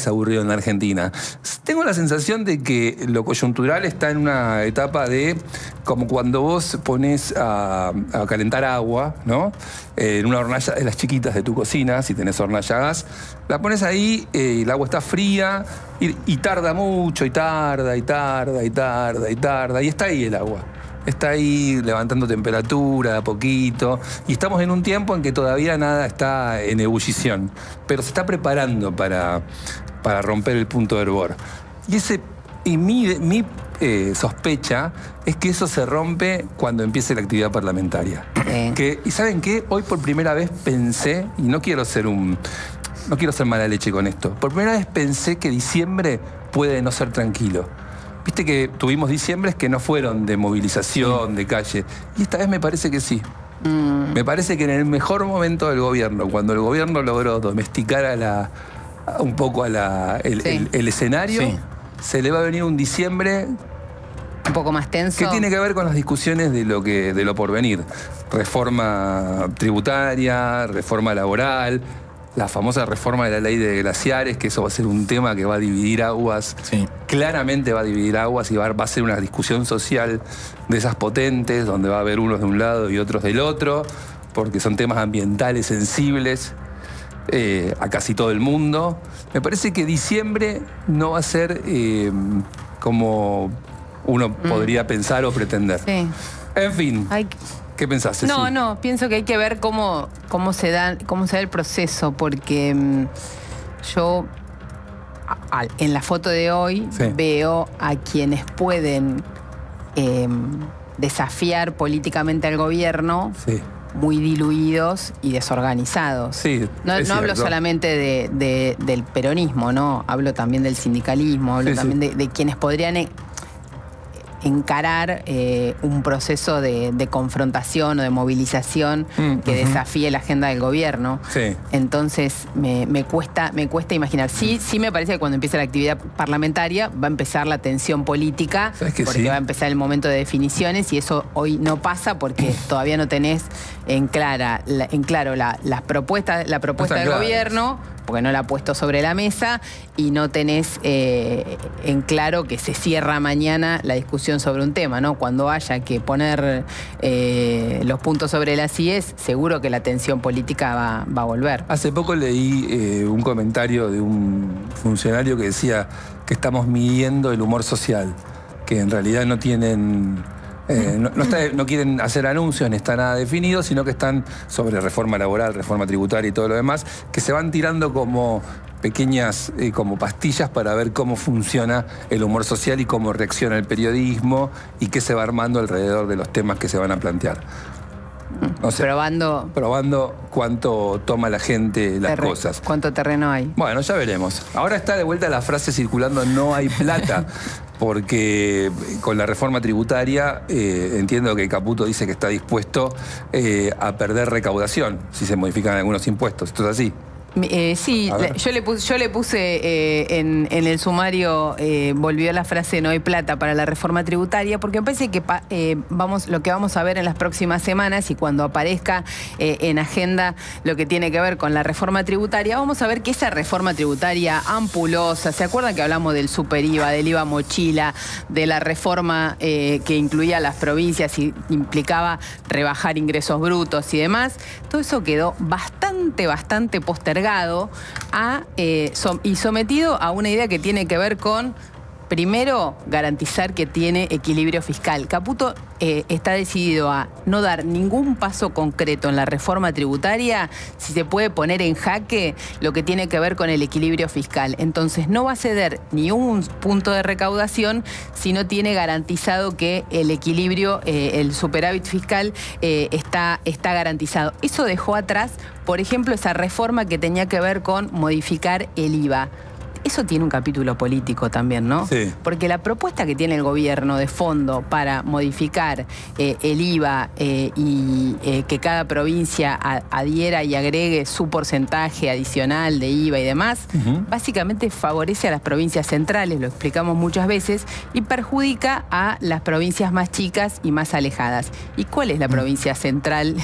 aburrido en la Argentina. Tengo la sensación de que lo coyuntural está en una etapa de como cuando vos pones a calentar agua, ¿no? En una hornalla de las chiquitas de tu cocina, si tenés hornalla a gas, la pones ahí y el agua está fría y tarda mucho, y tarda, y está ahí el agua. Está ahí levantando temperatura de a poquito. Y estamos en un tiempo en que todavía nada está en ebullición. Pero se está preparando para romper el punto de hervor. Y mi sospecha es que eso se rompe cuando empiece la actividad parlamentaria. ¿Y saben qué? Hoy por primera vez pensé, y no quiero ser mala leche con esto, por primera vez pensé que diciembre puede no ser tranquilo. Viste que tuvimos diciembres que no fueron de movilización, de calle. Y esta vez me parece que sí. Me parece que en el mejor momento del gobierno, cuando el gobierno logró domesticar un poco el escenario, se le va a venir un diciembre un poco más tenso. Que tiene que ver con las discusiones de lo porvenir. Reforma tributaria, reforma laboral, la famosa reforma de la ley de glaciares, que eso va a ser un tema que va a dividir aguas. Sí. Claramente va a dividir aguas y va a ser una discusión social de esas potentes, donde va a haber unos de un lado y otros del otro, porque son temas ambientales sensibles a casi todo el mundo. Me parece que diciembre no va a ser como uno podría pensar o pretender. Sí. En fin. ¿Qué pensás, Ceci? No, pienso que hay que ver cómo se da el proceso, porque yo en la foto de hoy veo a quienes pueden desafiar políticamente al gobierno muy diluidos y desorganizados. Sí, no hablo solamente del peronismo, ¿no? Hablo también del sindicalismo, hablo también de quienes podrían encarar un proceso de confrontación o de movilización que desafíe la agenda del gobierno. Sí. Entonces me cuesta imaginar. Sí me parece que cuando empiece la actividad parlamentaria va a empezar la tensión política, porque va a empezar el momento de definiciones, y eso hoy no pasa porque todavía no tenés en claro la propuesta del gobierno, porque no la ha puesto sobre la mesa, y no tenés en claro que se cierra mañana la discusión sobre un tema, ¿no? Cuando haya que poner los puntos sobre las IES, seguro que la tensión política va a volver. Hace poco leí un comentario de un funcionario que decía que estamos midiendo el humor social, que en realidad no tienen... no quieren hacer anuncios, ni está nada definido, sino que están sobre reforma laboral, reforma tributaria y todo lo demás, que se van tirando como pequeñas como pastillas para ver cómo funciona el humor social y cómo reacciona el periodismo y qué se va armando alrededor de los temas que se van a plantear. No sé, probando cuánto toma la gente las cosas. ¿Cuánto terreno hay? Bueno, ya veremos. Ahora está de vuelta la frase circulando: no hay plata. Porque con la reforma tributaria entiendo que Caputo dice que está dispuesto a perder recaudación si se modifican algunos impuestos. ¿Esto es así? Sí, yo le puse en el sumario, volvió la frase "no hay plata para la reforma tributaria", porque me parece que lo que vamos a ver en las próximas semanas, y cuando aparezca en agenda lo que tiene que ver con la reforma tributaria, vamos a ver que esa reforma tributaria ampulosa, ¿se acuerdan que hablamos del super IVA, del IVA mochila, de la reforma que incluía a las provincias y implicaba rebajar ingresos brutos y demás? Todo eso quedó bastante postergado y sometido a una idea que tiene que ver con, primero, garantizar que tiene equilibrio fiscal. Caputo está decidido a no dar ningún paso concreto en la reforma tributaria si se puede poner en jaque lo que tiene que ver con el equilibrio fiscal. Entonces no va a ceder ni un punto de recaudación si no tiene garantizado que el equilibrio, el superávit fiscal está garantizado. Eso dejó atrás, por ejemplo, esa reforma que tenía que ver con modificar el IVA. Eso tiene un capítulo político también, ¿no? Sí. Porque la propuesta que tiene el gobierno de fondo para modificar el IVA y que cada provincia adhiera y agregue su porcentaje adicional de IVA y demás, básicamente favorece a las provincias centrales, lo explicamos muchas veces, y perjudica a las provincias más chicas y más alejadas. ¿Y cuál es la provincia central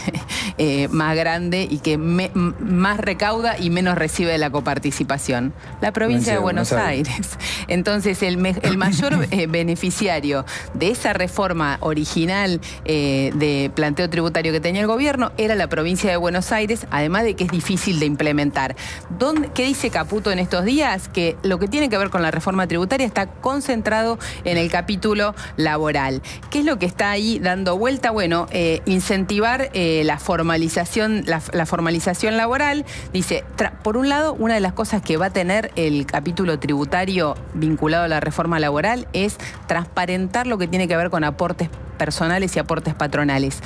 más grande y que más recauda y menos recibe de la coparticipación? La provincia de Buenos Aires. Entonces, el mayor beneficiario de esa reforma original de planteo tributario que tenía el gobierno era la provincia de Buenos Aires, además de que es difícil de implementar. ¿Qué dice Caputo en estos días? Que lo que tiene que ver con la reforma tributaria está concentrado en el capítulo laboral. ¿Qué es lo que está ahí dando vuelta? Bueno, incentivar la formalización laboral. Dice, por un lado, una de las cosas que va a tener el capítulo tributario vinculado a la reforma laboral es transparentar lo que tiene que ver con aportes personales y aportes patronales.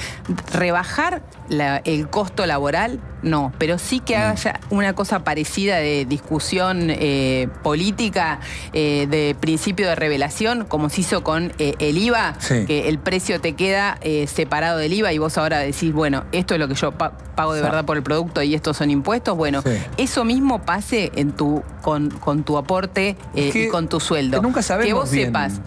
Rebajar el costo laboral, no, pero sí que haya una cosa parecida de discusión política, de principio de revelación, como se hizo con el IVA, que el precio te queda separado del IVA y vos ahora decís, bueno, esto es lo que yo pago de verdad por el producto y estos son impuestos. Bueno, eso mismo pase con tu aporte y con tu sueldo. Que nunca sabemos que vos bien, sepas,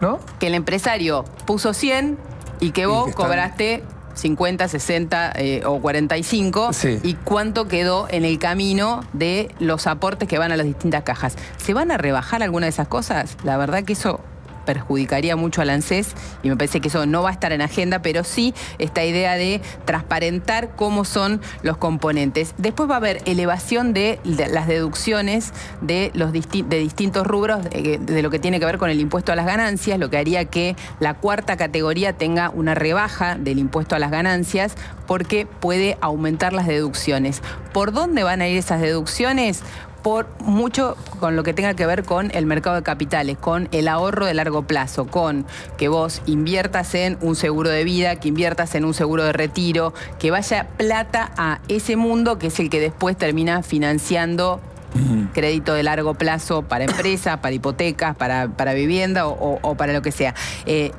¿no? Que el empresario puso 100 y que vos cobraste 50, 60 o 45 y cuánto quedó en el camino de los aportes que van a las distintas cajas. ¿Se van a rebajar alguna de esas cosas? La verdad que eso perjudicaría mucho al ANSES y me parece que eso no va a estar en agenda, pero sí esta idea de transparentar cómo son los componentes. Después va a haber elevación de las deducciones de distintos rubros de lo que tiene que ver con el impuesto a las ganancias, lo que haría que la cuarta categoría tenga una rebaja del impuesto a las ganancias porque puede aumentar las deducciones. ¿Por dónde van a ir esas deducciones? Por mucho con lo que tenga que ver con el mercado de capitales, con el ahorro de largo plazo, con que vos inviertas en un seguro de vida, que inviertas en un seguro de retiro, que vaya plata a ese mundo que es el que después termina financiando crédito de largo plazo para empresas, para hipotecas, para vivienda o para lo que sea,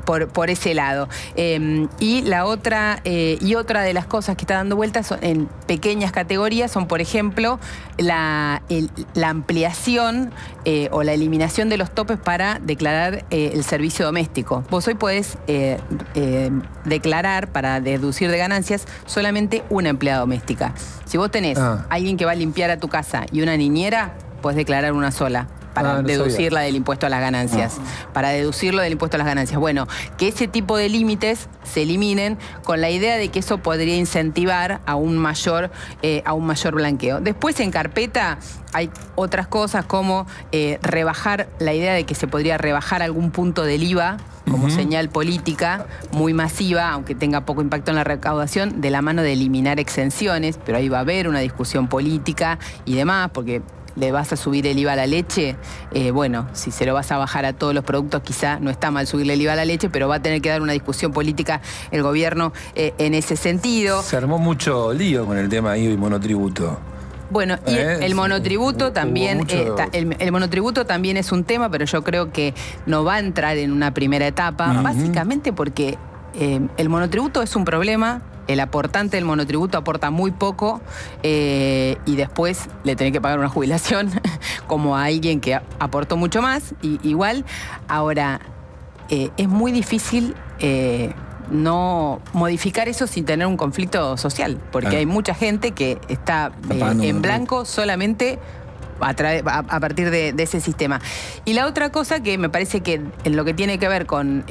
por ese lado. Y la otra de las cosas que está dando vueltas son, en pequeñas categorías son, por ejemplo, la ampliación o la eliminación de los topes para declarar el servicio doméstico. Vos hoy podés declarar para deducir de ganancias solamente una empleada doméstica. Si vos tenés alguien que va a limpiar a tu casa y una niñera, podés declarar una sola para deducirla del impuesto a las ganancias. Para deducirlo del impuesto a las ganancias. Bueno, que ese tipo de límites se eliminen con la idea de que eso podría incentivar a un mayor blanqueo. Después en carpeta hay otras cosas como rebajar, la idea de que se podría rebajar algún punto del IVA como señal política muy masiva, aunque tenga poco impacto en la recaudación, de la mano de eliminar exenciones, pero ahí va a haber una discusión política y demás, porque le vas a subir el IVA a la leche, bueno, si se lo vas a bajar a todos los productos, quizá no está mal subirle el IVA a la leche, pero va a tener que dar una discusión política el gobierno en ese sentido. Se armó mucho lío con el tema IVA y monotributo. Bueno, y el monotributo también, el monotributo también es un tema, pero yo creo que no va a entrar en una primera etapa, básicamente porque el monotributo es un problema. El aportante del monotributo aporta muy poco y después le tenés que pagar una jubilación como a alguien que aportó mucho más. Igual, ahora, es muy difícil no modificar eso sin tener un conflicto social, porque hay mucha gente que está en blanco solamente a partir de ese sistema. Y la otra cosa que me parece que en lo que tiene que ver con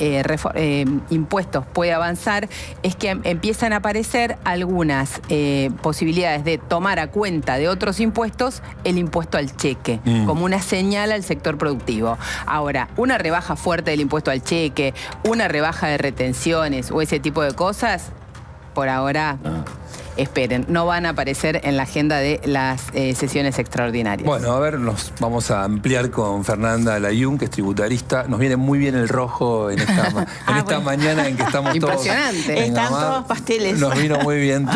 impuestos puede avanzar es que empiezan a aparecer algunas posibilidades de tomar a cuenta de otros impuestos el impuesto al cheque, como una señal al sector productivo. Ahora, una rebaja fuerte del impuesto al cheque, una rebaja de retenciones o ese tipo de cosas, por ahora esperen, no van a aparecer en la agenda de las sesiones extraordinarias. Bueno, a ver, nos vamos a ampliar con Fernanda Layún, que es tributarista. Nos viene muy bien el rojo en esta mañana en que estamos impresionante. Todos... Están todos pasteles. Nos vino muy bien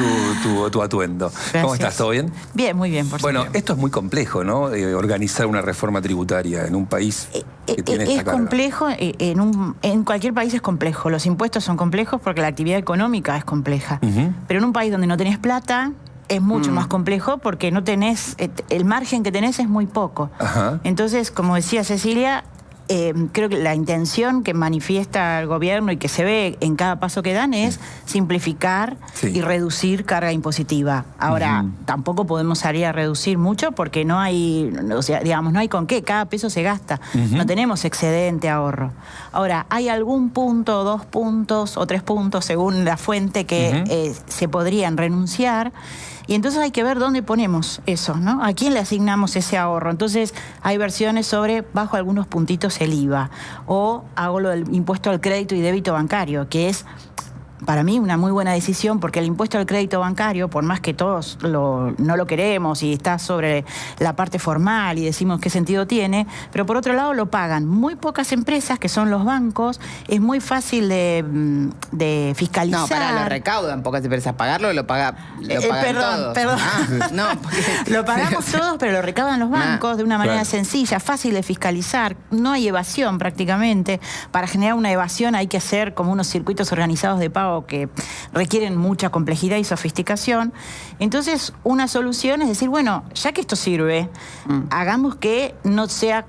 tu atuendo. Gracias. ¿Cómo estás? ¿Todo bien? Bien, muy bien, por supuesto. Bueno, esto es muy complejo, ¿no? Organizar una reforma tributaria en un país que tiene esta carga. Es complejo, en cualquier país es complejo. Los impuestos son complejos porque la actividad económica es compleja. Pero en un país donde no tenés plata, es mucho más complejo porque no tenés, el margen que tenés es muy poco. Entonces, como decía Cecilia, creo que la intención que manifiesta el gobierno y que se ve en cada paso que dan es simplificar y reducir carga impositiva. Ahora, tampoco podemos salir a reducir mucho porque no hay, o sea, digamos, no hay con qué, cada peso se gasta. No tenemos excedente ahorro. Ahora, hay algún punto, 2 puntos o 3 puntos, según la fuente, que se podrían renunciar. Y entonces hay que ver dónde ponemos eso, ¿no? ¿A quién le asignamos ese ahorro? Entonces hay versiones sobre bajo algunos puntitos el IVA o hago lo del impuesto al crédito y débito bancario, que es para mí una muy buena decisión, porque el impuesto al crédito bancario, por más que todos no lo queremos y está sobre la parte formal y decimos qué sentido tiene, pero por otro lado lo pagan muy pocas empresas, que son los bancos, es muy fácil de fiscalizar. No, lo recaudan pocas empresas, pagarlo lo pagan todos. Perdón. No, lo pagamos todos, pero lo recaudan los bancos de una manera sencilla, fácil de fiscalizar, no hay evasión prácticamente. Para generar una evasión hay que hacer como unos circuitos organizados de pago que requieren mucha complejidad y sofisticación. Entonces, una solución es decir, bueno, ya que esto sirve, hagamos que no sea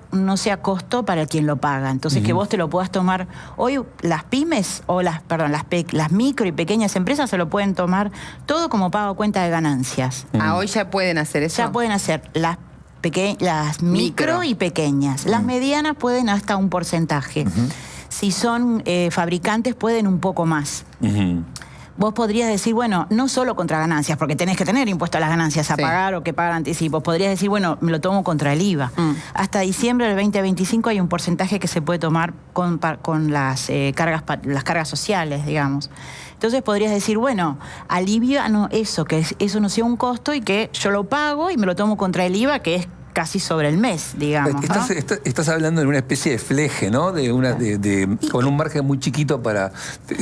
costo para quien lo paga. Entonces, que vos te lo puedas tomar. Hoy las pymes, o las micro y pequeñas empresas se lo pueden tomar todo como pago a cuenta de ganancias. Hoy ya pueden hacer eso. Ya pueden hacer las micro y pequeñas. Las medianas pueden hasta un porcentaje. Si son fabricantes, pueden un poco más. Vos podrías decir, bueno, no solo contra ganancias, porque tenés que tener impuesto a las ganancias a pagar o que pagar anticipos. Podrías decir, bueno, me lo tomo contra el IVA. Hasta diciembre del 2025 hay un porcentaje que se puede tomar con las cargas sociales, digamos. Entonces podrías decir, bueno, aliviano eso, que eso no sea un costo y que yo lo pago y me lo tomo contra el IVA, que es casi sobre el mes, digamos. Estás hablando de una especie de fleje, ¿no? Con un margen muy chiquito para...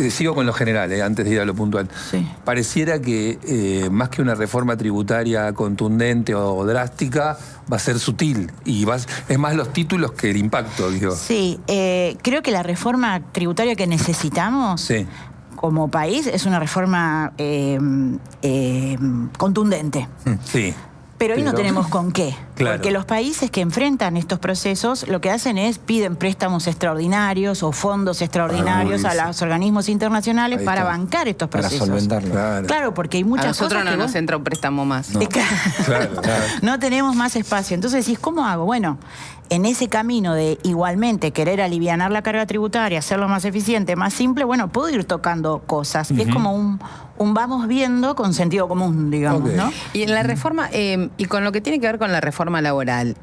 sigo con lo general, antes de ir a lo puntual. Sí. Pareciera que más que una reforma tributaria contundente o drástica, va a ser sutil. Y es más los títulos que el impacto, digo. Sí, creo que la reforma tributaria que necesitamos... como país es una reforma contundente. Sí. Pero hoy no tenemos con qué. Claro. Porque los países que enfrentan estos procesos lo que hacen es piden préstamos extraordinarios o fondos extraordinarios a los organismos internacionales para bancar estos procesos. Para solventarlo. Claro, porque hay muchas cosas. A nosotros no nos entra un préstamo más. No. Claro. No tenemos más espacio. Entonces decís, ¿cómo hago? Bueno, en ese camino de igualmente querer alivianar la carga tributaria, hacerlo más eficiente, más simple, bueno, puedo ir tocando cosas. Es como un vamos viendo con sentido común, digamos, ¿no? Y en la reforma, y con lo que tiene que ver con la reforma laboral,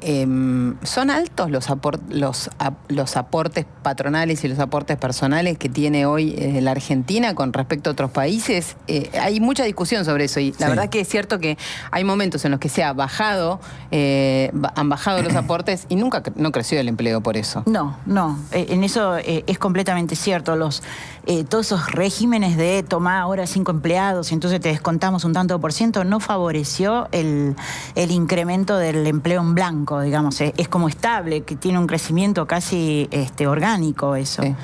¿son altos los aportes patronales y los aportes personales que tiene hoy la Argentina con respecto a otros países? Hay mucha discusión sobre eso y la verdad que es cierto que hay momentos en los que han bajado los aportes y no creció el empleo por eso. No. En eso es completamente cierto. Todos esos regímenes de tomar ahora 5 empleados y entonces te descontamos un tanto por ciento no favoreció el incremento del empleo en blanco, digamos. Es como estable, que tiene un crecimiento casi orgánico eso. Sí.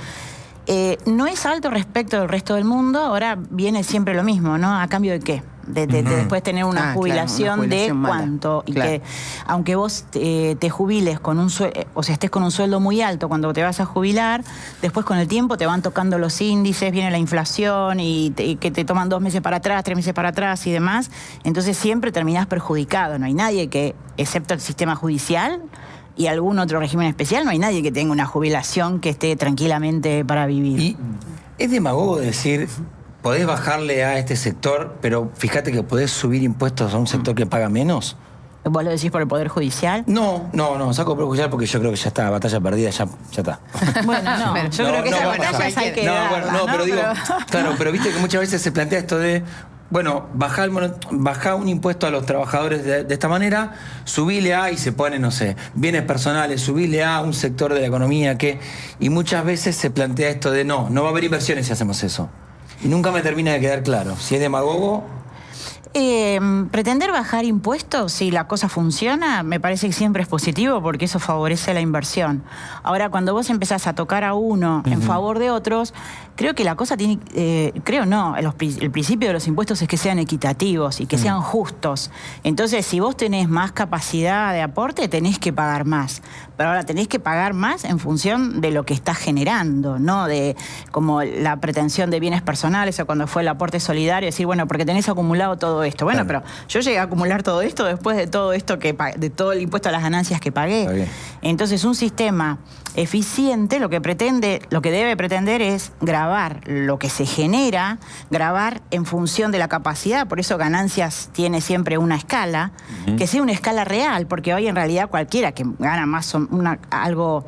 No es alto respecto del resto del mundo, ahora viene siempre lo mismo, ¿no? ¿A cambio de qué? De después tener una jubilación de cuánto. Y que aunque vos te jubiles con un sueldo, o sea, estés con un sueldo muy alto cuando te vas a jubilar, después con el tiempo te van tocando los índices, viene la inflación y que te toman 2 meses para atrás, 3 meses para atrás y demás. Entonces siempre terminás perjudicado. No hay nadie que, excepto el sistema judicial y algún otro régimen especial, no hay nadie que tenga una jubilación que esté tranquilamente para vivir. Y es demagogo decir, podés bajarle a este sector, pero fíjate que podés subir impuestos a un sector que paga menos. ¿Vos lo decís por el Poder Judicial? No, saco el Poder Judicial porque yo creo que ya está, batalla perdida, ya está. Bueno, no, yo creo que esa batalla hay que darla, pero digo, claro, pero viste que muchas veces se plantea esto de, bueno, bajá un impuesto a los trabajadores de esta manera, subile a, y se pone, no sé, bienes personales, subile a un sector de la economía y muchas veces se plantea esto de no va a haber inversiones si hacemos eso. Y nunca me termina de quedar claro si es demagogo. Pretender bajar impuestos, si la cosa funciona, me parece que siempre es positivo porque eso favorece la inversión. Ahora, cuando vos empezás a tocar a uno en favor de otros, creo que la cosa tiene, el principio de los impuestos es que sean equitativos y que sean justos. Entonces, si vos tenés más capacidad de aporte, tenés que pagar más. Pero ahora tenés que pagar más en función de lo que estás generando, no de como la pretensión de bienes personales o cuando fue el aporte solidario, decir, bueno, porque tenés acumulado todo esto. Bueno, pero yo llegué a acumular todo esto después de todo esto de todo el impuesto a las ganancias que pagué. Entonces, un sistema eficiente lo que debe pretender es gravar lo que se genera, gravar en función de la capacidad, por eso ganancias tiene siempre una escala, que sea una escala real, porque hoy en realidad cualquiera que gana más algo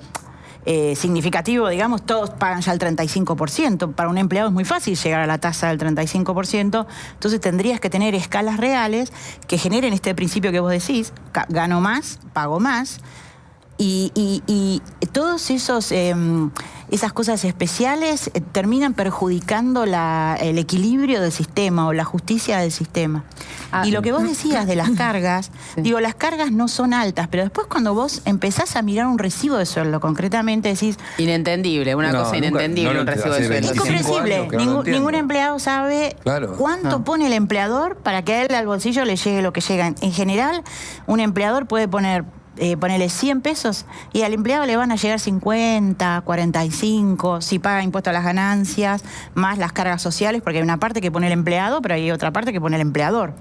significativo, digamos, todos pagan ya el 35%. Para un empleado es muy fácil llegar a la tasa del 35%, entonces tendrías que tener escalas reales que generen este principio que vos decís, gano más, pago más, y todos esas cosas especiales terminan perjudicando el equilibrio del sistema o la justicia del sistema. Y lo que vos decías de las cargas, digo, las cargas no son altas, pero después cuando vos empezás a mirar un recibo de sueldo, concretamente decís... Inentendible, cosa inentendible, un recibo de sueldo. Incomprensible. Ningún empleado sabe cuánto pone el empleador para que a él al bolsillo le llegue lo que llega. En general, un empleador puede ponerle 100 pesos y al empleado le van a llegar 50, 45, si paga impuesto a las ganancias, más las cargas sociales, porque hay una parte que pone el empleado, pero hay otra parte que pone el empleador.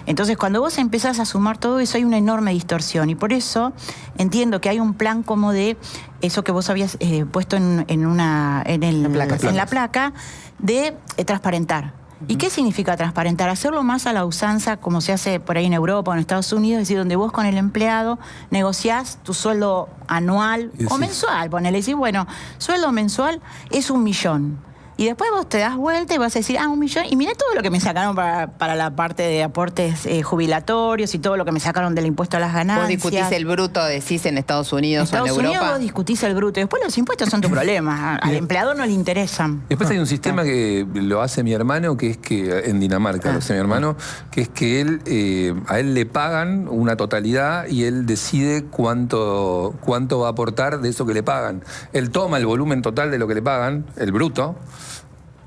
Entonces, cuando vos empezás a sumar todo eso, hay una enorme distorsión. Y por eso entiendo que hay un plan como de eso que vos habías puesto en la placa, de transparentar. ¿Y qué significa transparentar? Hacerlo más a la usanza, como se hace por ahí en Europa o en Estados Unidos, es decir, donde vos con el empleado negociás tu sueldo anual o mensual. Ponele, decís, bueno, sueldo mensual es 1 millón. Y después vos te das vuelta y vas a decir, 1 millón, y mirá todo lo que me sacaron para la parte de aportes jubilatorios y todo lo que me sacaron del impuesto a las ganancias. Vos discutís el bruto, decís, en Estados Unidos o en Europa. En Estados Unidos vos discutís el bruto. Y después los impuestos son tu problema. Al empleador no le interesan. Después hay un sistema que lo hace mi hermano, que es que en Dinamarca lo hace mi hermano, que es que a él le pagan una totalidad y él decide cuánto va a aportar de eso que le pagan. Él toma el volumen total de lo que le pagan, el bruto,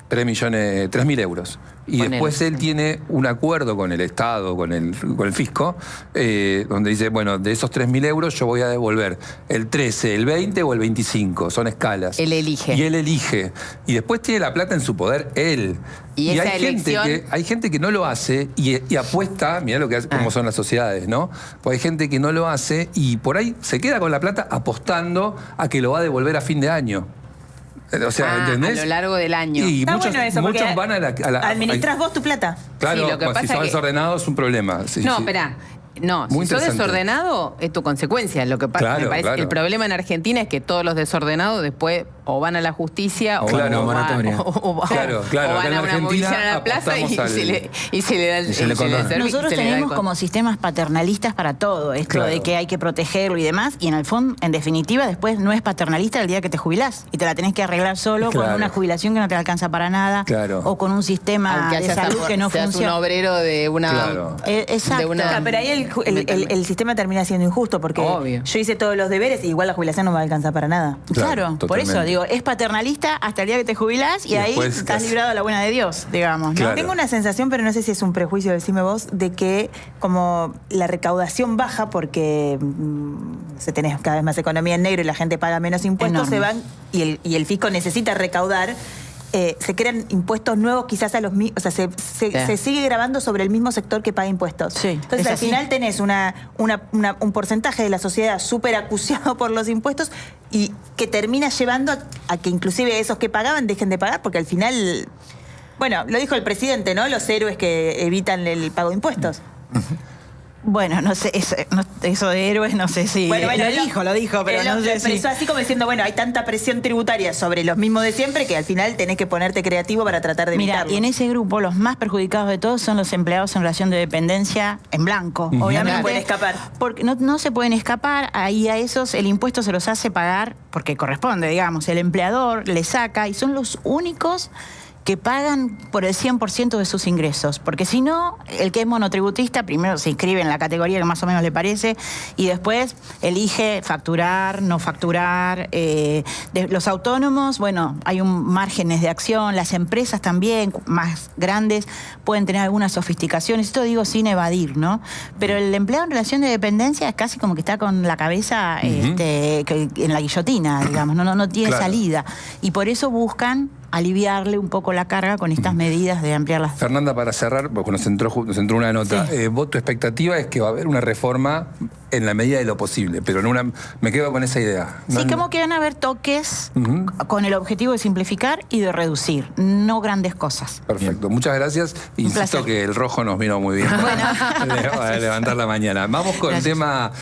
3.000 euros. Y después él tiene un acuerdo con el Estado, con el fisco, donde dice, bueno, de esos 3.000 euros yo voy a devolver el 13, el 20 o el 25. Son escalas. Él elige. Y él elige. Y después tiene la plata en su poder él. Y esa elección... hay gente que no lo hace y apuesta, mirá lo que hace, cómo son las sociedades, ¿no? Pues hay gente que no lo hace y por ahí se queda con la plata apostando a que lo va a devolver a fin de año. O sea, ¿entendés? A lo largo del año. Y muchos van a la... administrás vos tu plata. Claro, sí, lo que pasa si sos desordenado es un problema. No, espera. No, si sos desordenado es tu consecuencia. Lo que pasa, me parece que el problema en Argentina es que todos los desordenados después o van a la justicia o van a una movilización a la plaza y se le da el servicio. Nosotros tenemos como sistemas paternalistas para todo, esto de que hay que protegerlo y demás, y en el fondo, en definitiva, después no es paternalista el día que te jubilás y te la tenés que arreglar solo con una jubilación que no te alcanza para nada o con un sistema de salud que no funciona. Un obrero de una... Exacto. Pero ahí el sistema termina siendo injusto porque yo hice todos los deberes y igual la jubilación no me va a alcanzar para nada. Claro, por eso digo, es paternalista hasta el día que te jubilás y ahí estás librado a la buena de Dios, digamos, ¿no? Tengo una sensación, pero no sé si es un prejuicio, decime vos, de que como la recaudación baja porque se tenés cada vez más economía en negro y la gente paga menos impuestos, se van y el fisco necesita recaudar. Se crean impuestos nuevos quizás a los mismos, o sea, se sigue grabando sobre el mismo sector que paga impuestos. Sí, entonces al final tenés un porcentaje de la sociedad súper acuciado por los impuestos y que termina llevando a que inclusive esos que pagaban dejen de pagar, porque al final, bueno, lo dijo el presidente, ¿no? Los héroes que evitan el pago de impuestos. Bueno, no sé, eso de héroes, no sé si... Bueno, lo dijo, pero no sé si... así como diciendo, bueno, hay tanta presión tributaria sobre los mismos de siempre que al final tenés que ponerte creativo para tratar de evitarlo. Mira, y en ese grupo los más perjudicados de todos son los empleados en relación de dependencia en blanco. Obviamente. No pueden escapar. Porque no se pueden escapar, ahí a esos el impuesto se los hace pagar porque corresponde, digamos. El empleador le saca y son los únicos que pagan por el 100% de sus ingresos, porque si no, el que es monotributista primero se inscribe en la categoría que más o menos le parece y después elige facturar, no facturar. Los autónomos, bueno, hay márgenes de acción, las empresas también más grandes pueden tener algunas sofisticaciones, esto digo sin evadir, ¿no? Pero el empleado en relación de dependencia es casi como que está con la cabeza en la guillotina, digamos, no tiene salida, y por eso buscan aliviarle un poco la carga con estas medidas de ampliar las... Fernanda, para cerrar, porque nos entró una nota, Sí. tu expectativa es que va a haber una reforma en la medida de lo posible, pero me quedo con esa idea. Sí, como que van a haber toques con el objetivo de simplificar y de reducir, no grandes cosas. Perfecto, muchas gracias. Insisto placer. que el rojo nos vino muy bien para levantar la mañana. Vamos con el tema...